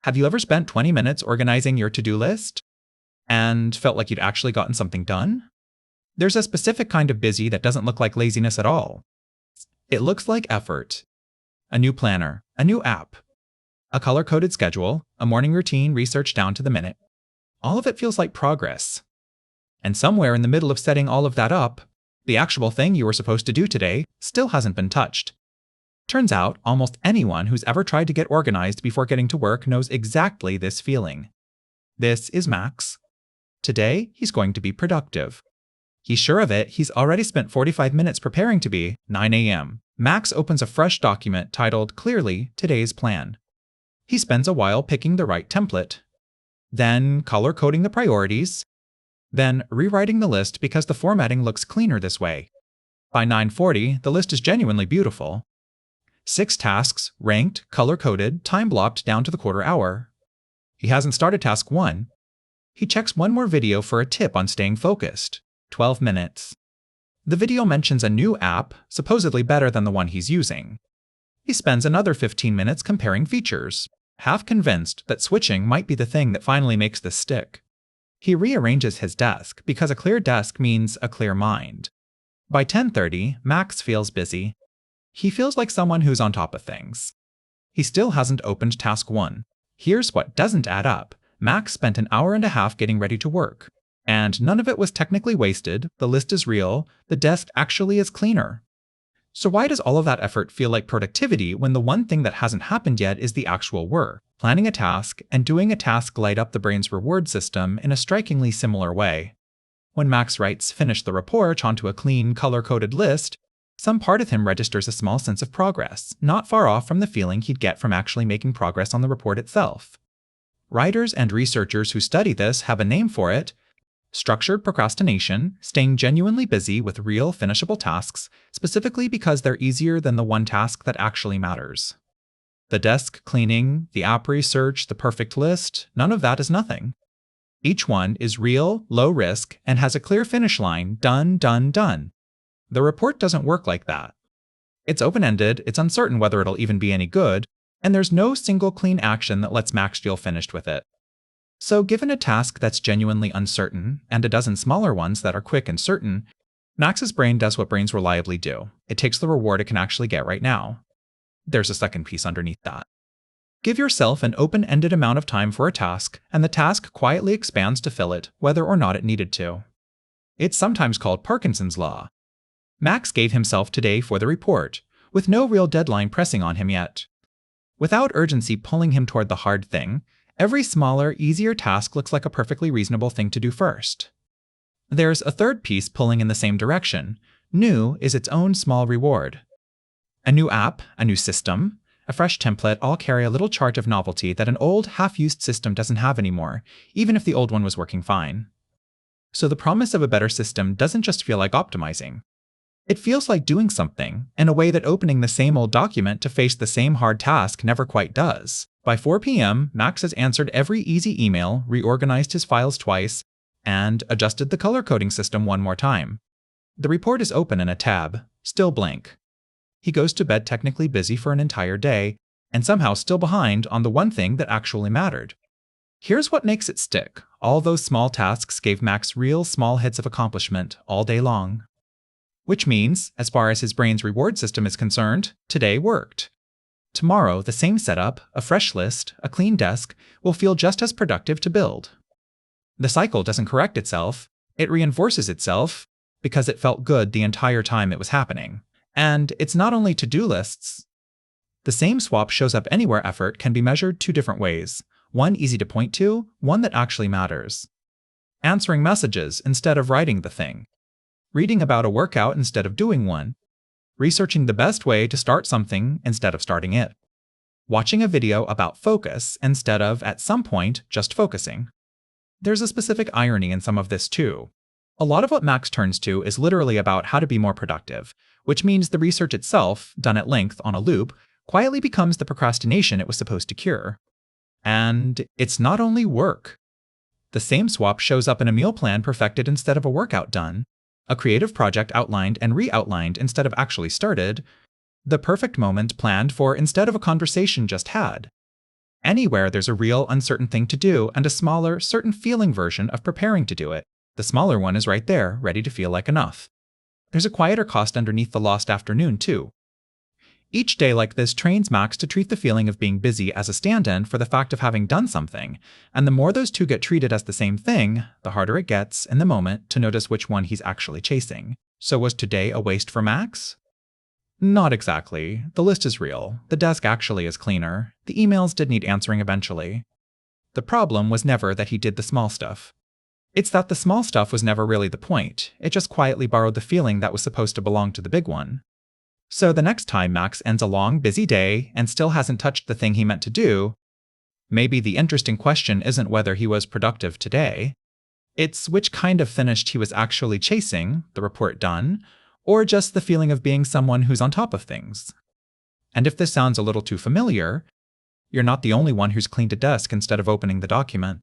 Have you ever spent 20 minutes organizing your to-do list and felt like you'd actually gotten something done? There's a specific kind of busy that doesn't look like laziness at all. It looks like effort. A new planner, a new app, a color-coded schedule, a morning routine researched down to the minute. All of it feels like progress. And somewhere in the middle of setting all of that up, the actual thing you were supposed to do today still hasn't been touched. Turns out, almost anyone who's ever tried to get organized before getting to work knows exactly this feeling. This is Max. Today, he's going to be productive. He's sure of it, he's already spent 45 minutes preparing to be 9 a.m. Max opens a fresh document titled, clearly, Today's Plan. He spends a while picking the right template, then color-coding the priorities, then rewriting the list because the formatting looks cleaner this way. By 9:40, the list is genuinely beautiful. 6 tasks, ranked, color-coded, time-blocked down to the quarter hour. He hasn't started task 1. He checks one more video for a tip on staying focused. 12 minutes. The video mentions a new app, supposedly better than the one he's using. He spends another 15 minutes comparing features, half convinced that switching might be the thing that finally makes this stick. He rearranges his desk because a clear desk means a clear mind. By 10:30, Max feels busy. He feels like someone who's on top of things. He still hasn't opened task 1. Here's what doesn't add up. Max spent an hour and a half getting ready to work. And none of it was technically wasted, the list is real, the desk actually is cleaner. So why does all of that effort feel like productivity when the one thing that hasn't happened yet is the actual work? Planning a task and doing a task light up the brain's reward system in a strikingly similar way. When Max writes "finish the report" onto a clean, color-coded list, some part of him registers a small sense of progress, not far off from the feeling he'd get from actually making progress on the report itself. Writers and researchers who study this have a name for it: structured procrastination, staying genuinely busy with real, finishable tasks, specifically because they're easier than the one task that actually matters. The desk cleaning, the app research, the perfect list, none of that is nothing. Each one is real, low risk, and has a clear finish line: done, done, done. The report doesn't work like that. It's open-ended, it's uncertain whether it'll even be any good, and there's no single clean action that lets Max feel finished with it. So given a task that's genuinely uncertain, and a dozen smaller ones that are quick and certain, Max's brain does what brains reliably do. It takes the reward it can actually get right now. There's a second piece underneath that. Give yourself an open-ended amount of time for a task, and the task quietly expands to fill it, whether or not it needed to. It's sometimes called Parkinson's law. Max gave himself today for the report, with no real deadline pressing on him yet. Without urgency pulling him toward the hard thing, every smaller, easier task looks like a perfectly reasonable thing to do first. There's a third piece pulling in the same direction. New is its own small reward. A new app, a new system, a fresh template all carry a little chart of novelty that an old, half-used system doesn't have anymore, even if the old one was working fine. So the promise of a better system doesn't just feel like optimizing. It feels like doing something, in a way that opening the same old document to face the same hard task never quite does. By 4 p.m., Max has answered every easy email, reorganized his files twice, and adjusted the color coding system one more time. The report is open in a tab, still blank. He goes to bed technically busy for an entire day, and somehow still behind on the one thing that actually mattered. Here's what makes it stick. All those small tasks gave Max real small hits of accomplishment all day long. Which means, as far as his brain's reward system is concerned, today worked. Tomorrow, the same setup, a fresh list, a clean desk, will feel just as productive to build. The cycle doesn't correct itself, it reinforces itself, because it felt good the entire time it was happening. And it's not only to-do lists. The same swap shows up anywhere effort can be measured 2 different ways. One easy to point to, one that actually matters. Answering messages instead of writing the thing. Reading about a workout instead of doing one. Researching the best way to start something instead of starting it. Watching a video about focus instead of, at some point, just focusing. There's a specific irony in some of this too. A lot of what Max turns to is literally about how to be more productive, which means the research itself, done at length on a loop, quietly becomes the procrastination it was supposed to cure. And it's not only work. The same swap shows up in a meal plan perfected instead of a workout done, a creative project outlined and re-outlined instead of actually started, the perfect moment planned for instead of a conversation just had. Anywhere there's a real uncertain thing to do and a smaller, certain feeling version of preparing to do it. The smaller one is right there, ready to feel like enough. There's a quieter cost underneath the lost afternoon, too. Each day like this trains Max to treat the feeling of being busy as a stand-in for the fact of having done something, and the more those two get treated as the same thing, the harder it gets, in the moment, to notice which one he's actually chasing. So was today a waste for Max? Not exactly. The list is real. The desk actually is cleaner. The emails did need answering eventually. The problem was never that he did the small stuff. It's that the small stuff was never really the point. It just quietly borrowed the feeling that was supposed to belong to the big one. So the next time Max ends a long, busy day and still hasn't touched the thing he meant to do, maybe the interesting question isn't whether he was productive today. It's which kind of finished he was actually chasing, the report done, or just the feeling of being someone who's on top of things. And if this sounds a little too familiar, you're not the only one who's cleaned a desk instead of opening the document.